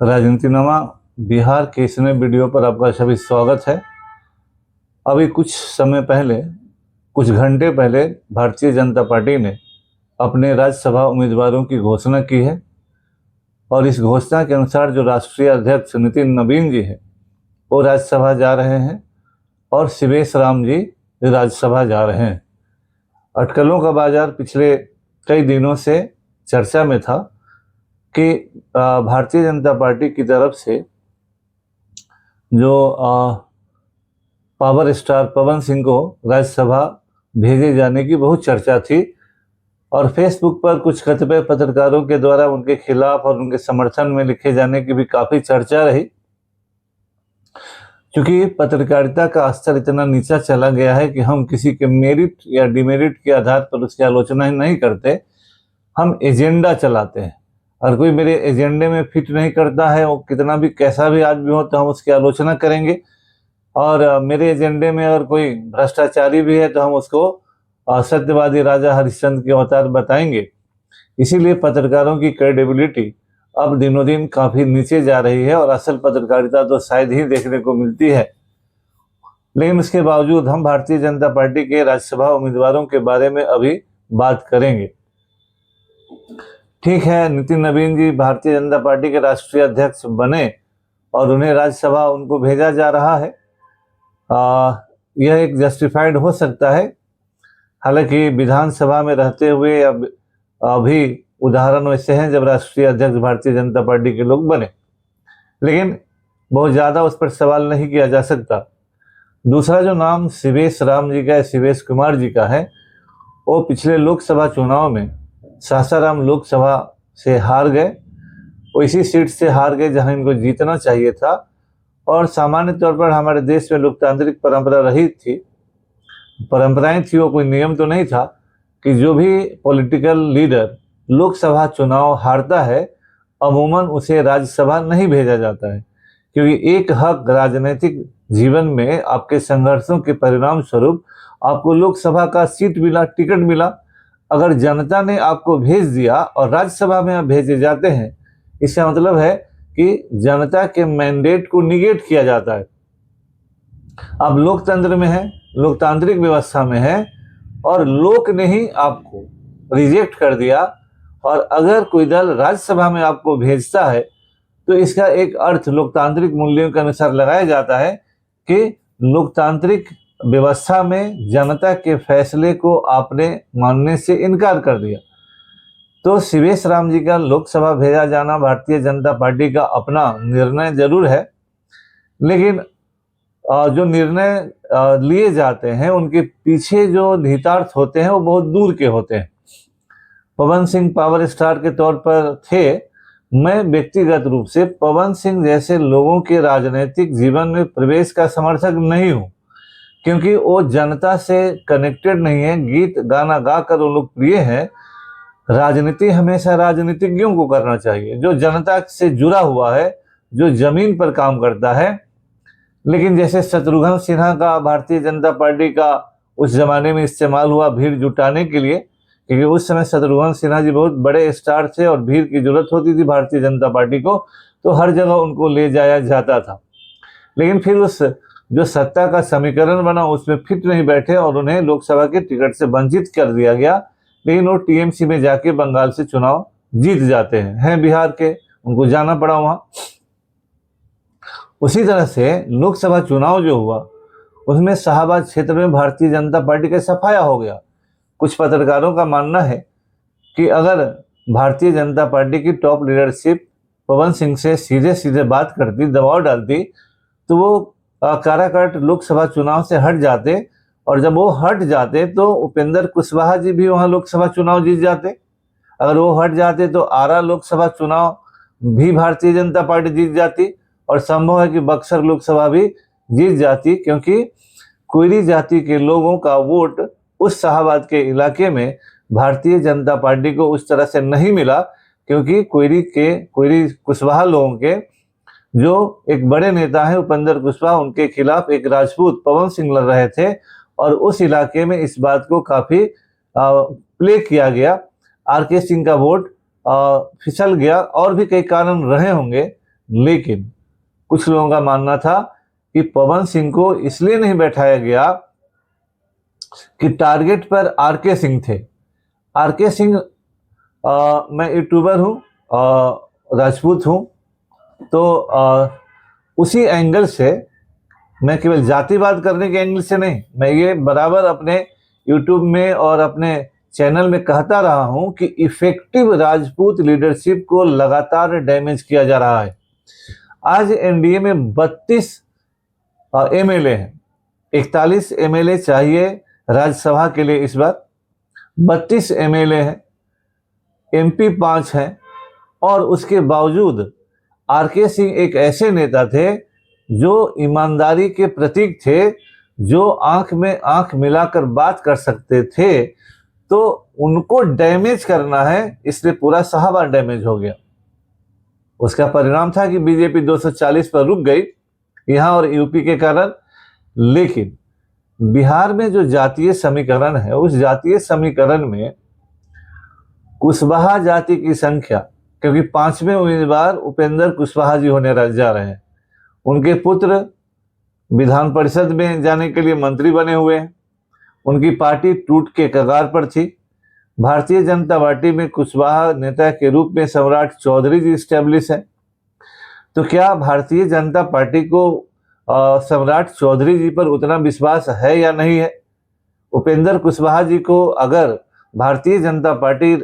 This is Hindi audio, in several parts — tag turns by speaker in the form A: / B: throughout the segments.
A: राजनीतिनामा बिहार के इस नए वीडियो पर आपका सभी स्वागत है। अभी कुछ समय पहले, कुछ घंटे पहले भारतीय जनता पार्टी ने अपने राज्यसभा उम्मीदवारों की घोषणा की है और इस घोषणा के अनुसार जो राष्ट्रीय अध्यक्ष नितिन नवीन जी हैं वो राज्यसभा जा रहे हैं और शिवेश राम जी राज्यसभा जा रहे हैं। अटकलों का बाजार पिछले कई दिनों से चर्चा में था कि भारतीय जनता पार्टी की तरफ से जो पावर स्टार पवन सिंह को राज्यसभा भेजे जाने की बहुत चर्चा थी और फेसबुक पर कुछ कतिपय पत्रकारों के द्वारा उनके खिलाफ और उनके समर्थन में लिखे जाने की भी काफ़ी चर्चा रही। क्योंकि पत्रकारिता का स्तर इतना नीचा चला गया है कि हम किसी के मेरिट या डिमेरिट के आधार पर उसकी आलोचना नहीं करते, हम एजेंडा चलाते हैं। और कोई मेरे एजेंडे में फिट नहीं करता है, वो कितना भी कैसा भी आदमी हो, तो हम उसकी आलोचना करेंगे। और मेरे एजेंडे में अगर कोई भ्रष्टाचारी भी है तो हम उसको सत्यवादी राजा हरिश्चंद्र के अवतार बताएंगे। इसीलिए पत्रकारों की क्रेडिबिलिटी अब दिनों दिन काफ़ी नीचे जा रही है और असल पत्रकारिता तो शायद ही देखने को मिलती है। लेकिन उसके बावजूद हम भारतीय जनता पार्टी के राज्यसभा उम्मीदवारों के बारे में अभी बात करेंगे। ठीक है, नितिन नवीन जी भारतीय जनता पार्टी के राष्ट्रीय अध्यक्ष बने और उन्हें राज्यसभा उनको भेजा जा रहा है। यह एक जस्टिफाइड हो सकता है। हालांकि विधानसभा में रहते हुए अभी उदाहरण वैसे हैं जब राष्ट्रीय अध्यक्ष भारतीय जनता पार्टी के लोग बने, लेकिन बहुत ज़्यादा उस पर सवाल नहीं किया जा सकता। दूसरा जो नाम शिवेश राम जी का, शिवेश कुमार जी का है, वो पिछले लोकसभा चुनाव में सासाराम लोकसभा से हार गए। वो इसी सीट से हार गए जहां इनको जीतना चाहिए था। और सामान्य तौर पर हमारे देश में लोकतांत्रिक परंपरा रही थी, परंपराएं थी, वो कोई नियम तो नहीं था कि जो भी पॉलिटिकल लीडर लोकसभा चुनाव हारता है अमूमन उसे राज्यसभा नहीं भेजा जाता है। क्योंकि एक हक राजनीतिक जीवन में आपके संघर्षों के परिणाम स्वरूप आपको लोकसभा का सीट मिला, टिकट मिला। अगर जनता ने आपको भेज दिया और राज्यसभा में आप भेजे जाते हैं, इसका मतलब है कि जनता के मैंडेट को निगेट किया जाता है। आप लोकतंत्र में हैं, लोकतांत्रिक व्यवस्था में हैं और लोक ने ही आपको रिजेक्ट कर दिया। और अगर कोई दल राज्यसभा में आपको भेजता है तो इसका एक अर्थ लोकतांत्रिक मूल्यों के अनुसार लगाया जाता है कि लोकतांत्रिक व्यवस्था में जनता के फैसले को आपने मानने से इनकार कर दिया। तो शिवेश राम जी का लोकसभा भेजा जाना भारतीय जनता पार्टी का अपना निर्णय जरूर है, लेकिन जो निर्णय लिए जाते हैं उनके पीछे जो निहितार्थ होते हैं वो बहुत दूर के होते हैं। पवन सिंह पावर स्टार के तौर पर थे। मैं व्यक्तिगत रूप से पवन सिंह जैसे लोगों के राजनीतिक जीवन में प्रवेश का समर्थक नहीं हूँ, क्योंकि वो जनता से कनेक्टेड नहीं है। गीत गाना गाकर वो लोग प्रिय हैं। राजनीति हमेशा राजनीतिज्ञों को करना चाहिए, जो जनता से जुड़ा हुआ है, जो जमीन पर काम करता है। लेकिन जैसे शत्रुघ्न सिन्हा का भारतीय जनता पार्टी का उस जमाने में इस्तेमाल हुआ भीड़ जुटाने के लिए, क्योंकि उस समय शत्रुघ्न सिन्हा जी बहुत बड़े स्टार थे और भीड़ की जरूरत होती थी भारतीय जनता पार्टी को, तो हर जगह उनको ले जाया जाता था। लेकिन फिर उस जो सत्ता का समीकरण बना उसमें फिट नहीं बैठे और उन्हें लोकसभा के टिकट से वंचित कर दिया गया। लेकिन वो टीएमसी में जाके बंगाल से चुनाव जीत जाते हैं बिहार के, उनको जाना पड़ा वहां। उसी तरह से लोकसभा चुनाव जो हुआ उसमें शाहबाद क्षेत्र में भारतीय जनता पार्टी का सफाया हो गया। कुछ पत्रकारों का मानना है कि अगर भारतीय जनता पार्टी की टॉप लीडरशिप पवन सिंह से सीधे सीधे बात करती, दबाव डालती, तो वो काराकाट लोकसभा चुनाव से हट जाते। और जब वो हट जाते तो उपेंद्र कुशवाहा जी भी वहां लोकसभा चुनाव जीत जाते। अगर वो हट जाते तो आरा लोकसभा चुनाव भी भारतीय जनता पार्टी जीत जाती और संभव है कि बक्सर लोकसभा भी जीत जाती, क्योंकि कोयरी जाति के लोगों का वोट उस शाहबाद के इलाके में भारतीय जनता पार्टी को उस तरह से नहीं मिला। क्योंकि कोयरी कुशवाहा लोगों के जो एक बड़े नेता हैं उपेंद्र कुशवाहा, उनके खिलाफ एक राजपूत पवन सिंह लड़ रहे थे और उस इलाके में इस बात को काफ़ी प्ले किया गया। आरके सिंह का वोट फिसल गया और भी कई कारण रहे होंगे, लेकिन कुछ लोगों का मानना था कि पवन सिंह को इसलिए नहीं बैठाया गया कि टारगेट पर आरके सिंह थे। आरके सिंह, मैं यूट्यूबर हूँ, राजपूत हूँ, तो उसी एंगल से, मैं केवल जातिवाद करने के एंगल से नहीं, मैं ये बराबर अपने यूट्यूब में और अपने चैनल में कहता रहा हूं कि इफेक्टिव राजपूत लीडरशिप को लगातार डैमेज किया जा रहा है। आज एनडीए में 32 एमएलए हैं, 41 एमएलए चाहिए राज्यसभा के लिए। इस बार 32 एमएलए हैं, एमपी 5 हैं, और उसके बावजूद आरके सिंह एक ऐसे नेता थे जो ईमानदारी के प्रतीक थे, जो आंख में आंख मिलाकर बात कर सकते थे। तो उनको डैमेज करना है, इसलिए पूरा साहबा डैमेज हो गया। उसका परिणाम था कि बीजेपी 240 पर रुक गई यहां और यूपी के कारण। लेकिन बिहार में जो जातीय समीकरण है, उस जातीय समीकरण में कुशवाहा जाति की संख्या, क्योंकि 5वें उम्मीदवार उपेंद्र कुशवाहा जी होने जा रहे हैं, उनके पुत्र विधान परिषद में जाने के लिए मंत्री बने हुए हैं, उनकी पार्टी टूट के कगार पर थी। भारतीय जनता पार्टी में कुशवाहा नेता के रूप में सम्राट चौधरी जी स्टैब्लिश है। तो क्या भारतीय जनता पार्टी को सम्राट चौधरी जी पर उतना विश्वास है या नहीं है? उपेंद्र कुशवाहा जी को अगर भारतीय जनता पार्टी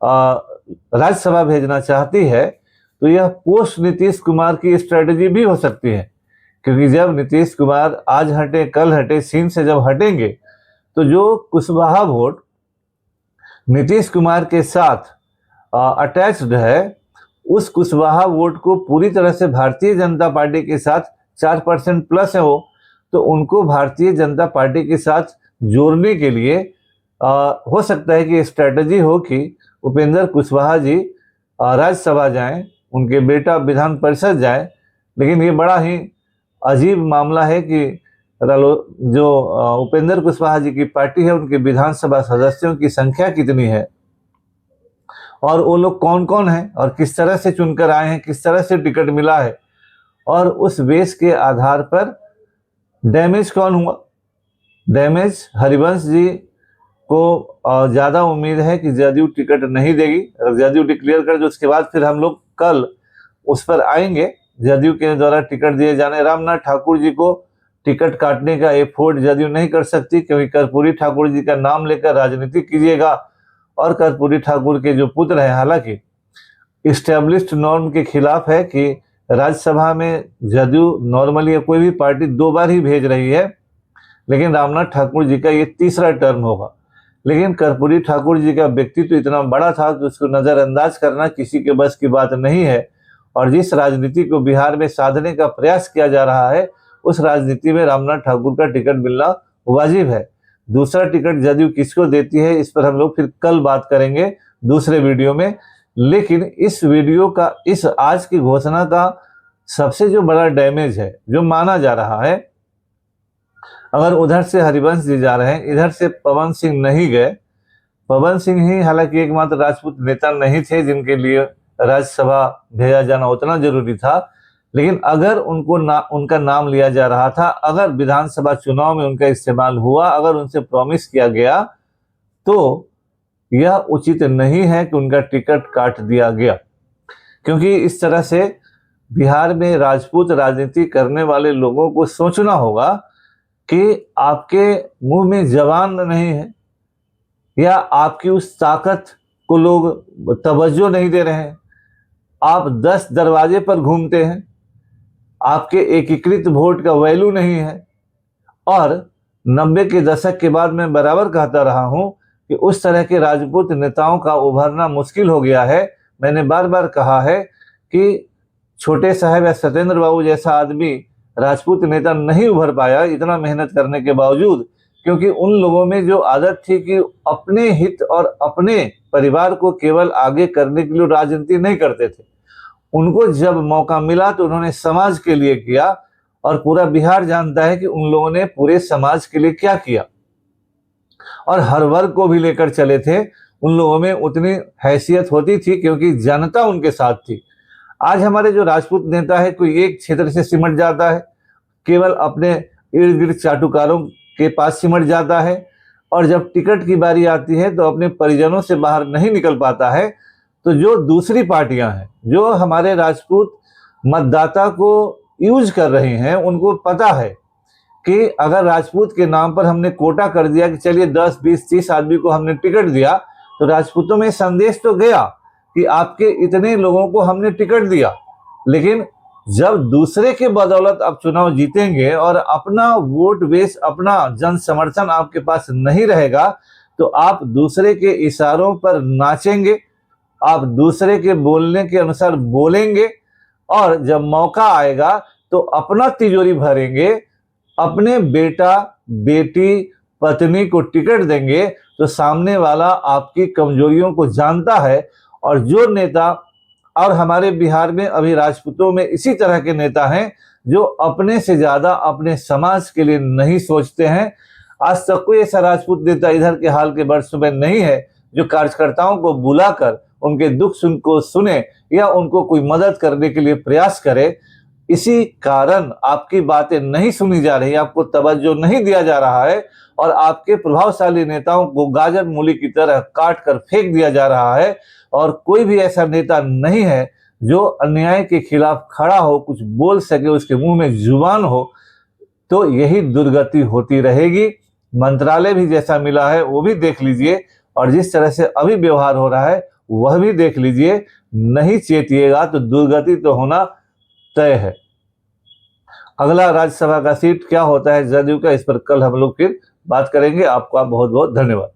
A: राज्यसभा भेजना चाहती है तो यह पोस्ट नीतीश कुमार की स्ट्रेटजी भी हो सकती है, क्योंकि जब नीतीश कुमार आज हटे कल हटे सीन से जब हटेंगे तो जो कुशवाहा वोट नीतीश कुमार के साथ अटैच्ड है, उस कुशवाहा वोट को पूरी तरह से भारतीय जनता पार्टी के साथ 4% प्लस है वो, तो उनको भारतीय जनता पार्टी के साथ जोड़ने के लिए हो सकता है कि स्ट्रेटजी हो कि उपेंद्र कुशवाहा जी राज्यसभा जाएं, उनके बेटा विधान परिषद जाए। लेकिन ये बड़ा ही अजीब मामला है कि जो उपेंद्र कुशवाहा जी की पार्टी है, उनके विधानसभा सदस्यों की संख्या कितनी है और वो लोग कौन कौन हैं और किस तरह से चुनकर आए हैं, किस तरह से टिकट मिला है, और उस बेस के आधार पर डैमेज कौन हुआ। डैमेज हरिवंश जी को ज़्यादा उम्मीद है कि जदयू टिकट नहीं देगी। अगर जदयू डिक्लेयर कर जो उसके बाद फिर हम लोग कल उस पर आएंगे। जदयू के द्वारा टिकट दिए जाने, रामनाथ ठाकुर जी को टिकट काटने का एफोर्ट जदयू नहीं कर सकती, क्योंकि कर्पूरी ठाकुर जी का नाम लेकर राजनीति कीजिएगा, और कर्पूरी ठाकुर के जो पुत्र हैं, हालांकि इस्टेब्लिश्ड नॉर्म के खिलाफ है कि राज्यसभा में जदयू नॉर्मली कोई भी पार्टी 2 बार ही भेज रही है, लेकिन रामनाथ ठाकुर जी का ये तीसरा टर्म होगा। लेकिन कर्पूरी ठाकुर जी का व्यक्तित्व तो इतना बड़ा था कि उसको नज़रअंदाज करना किसी के बस की बात नहीं है, और जिस राजनीति को बिहार में साधने का प्रयास किया जा रहा है, उस राजनीति में रामनाथ ठाकुर का टिकट मिलना वाजिब है। दूसरा टिकट जदयू किसको देती है, इस पर हम लोग फिर कल बात करेंगे दूसरे वीडियो में। लेकिन इस वीडियो का, इस आज की घोषणा का सबसे जो बड़ा डैमेज है, जो माना जा रहा है, अगर उधर से हरिवंश जी जा रहे हैं, इधर से पवन सिंह नहीं गए। पवन सिंह ही हालांकि एकमात्र राजपूत नेता नहीं थे जिनके लिए राज्यसभा भेजा जाना उतना जरूरी था, लेकिन अगर उनका नाम लिया जा रहा था, अगर विधानसभा चुनाव में उनका इस्तेमाल हुआ, अगर उनसे प्रॉमिस किया गया, तो यह उचित नहीं है कि उनका टिकट काट दिया गया। क्योंकि इस तरह से बिहार में राजपूत राजनीति करने वाले लोगों को सोचना होगा कि आपके मुंह में जबान नहीं है, या आपकी उस ताकत को लोग तवज्जो नहीं दे रहे हैं। आप 10 दरवाजे पर घूमते हैं, आपके एकीकृत वोट का वैल्यू नहीं है। और 90 के दशक के बाद मैं बराबर कहता रहा हूं कि उस तरह के राजपूत नेताओं का उभरना मुश्किल हो गया है। मैंने बार बार कहा है कि छोटे साहब या सत्येंद्र बाबू जैसा आदमी राजपूत नेता नहीं उभर पाया इतना मेहनत करने के बावजूद, क्योंकि उन लोगों में जो आदत थी कि अपने हित और अपने परिवार को केवल आगे करने के लिए राजनीति नहीं करते थे। उनको जब मौका मिला तो उन्होंने समाज के लिए किया, और पूरा बिहार जानता है कि उन लोगों ने पूरे समाज के लिए क्या किया, और हर वर्ग को भी लेकर चले थे। उन लोगों में उतनी हैसियत होती थी क्योंकि जनता उनके साथ थी। आज हमारे जो राजपूत नेता है, कोई एक क्षेत्र से सिमट जाता है, केवल अपने इर्द गिर्द चाटुकारों के पास सिमट जाता है, और जब टिकट की बारी आती है तो अपने परिजनों से बाहर नहीं निकल पाता है। तो जो दूसरी पार्टियां हैं, जो हमारे राजपूत मतदाता को यूज कर रही हैं, उनको पता है कि अगर राजपूत के नाम पर हमने कोटा कर दिया कि चलिए 10, 20, 30 आदमी को हमने टिकट दिया, तो राजपूतों में संदेश तो गया कि आपके इतने लोगों को हमने टिकट दिया। लेकिन जब दूसरे के बदौलत आप चुनाव जीतेंगे और अपना वोट बेस, अपना जन समर्थन आपके पास नहीं रहेगा, तो आप दूसरे के इशारों पर नाचेंगे, आप दूसरे के बोलने के अनुसार बोलेंगे, और जब मौका आएगा तो अपना तिजोरी भरेंगे, अपने बेटा, बेटी, पत्नी को टिकट देंगे। तो सामने वाला आपकी कमजोरियों को जानता है। और जो नेता, और हमारे बिहार में अभी राजपूतों में इसी तरह के नेता हैं जो अपने से ज्यादा अपने समाज के लिए नहीं सोचते हैं। आज तक कोई ऐसा राजपूत नेता इधर के हाल के वर्षों में नहीं है जो कार्यकर्ताओं को बुलाकर उनके दुख को सुने या उनको कोई मदद करने के लिए प्रयास करे। इसी कारण आपकी बातें नहीं सुनी जा रही, आपको तवज्जो नहीं दिया जा रहा है, और आपके प्रभावशाली नेताओं को गाजर मूली की तरह काट कर फेंक दिया जा रहा है। और कोई भी ऐसा नेता नहीं है जो अन्याय के खिलाफ खड़ा हो, कुछ बोल सके, उसके मुंह में जुबान हो। तो यही दुर्गति होती रहेगी। मंत्रालय भी जैसा मिला है वो भी देख लीजिए, और जिस तरह से अभी व्यवहार हो रहा है वह भी देख लीजिए। नहीं चेतिएगा तो दुर्गति तो होना तय है। अगला राज्यसभा का सीट क्या होता है जदयू का, इस पर कल हम लोग फिर बात करेंगे। आपका बहुत बहुत धन्यवाद।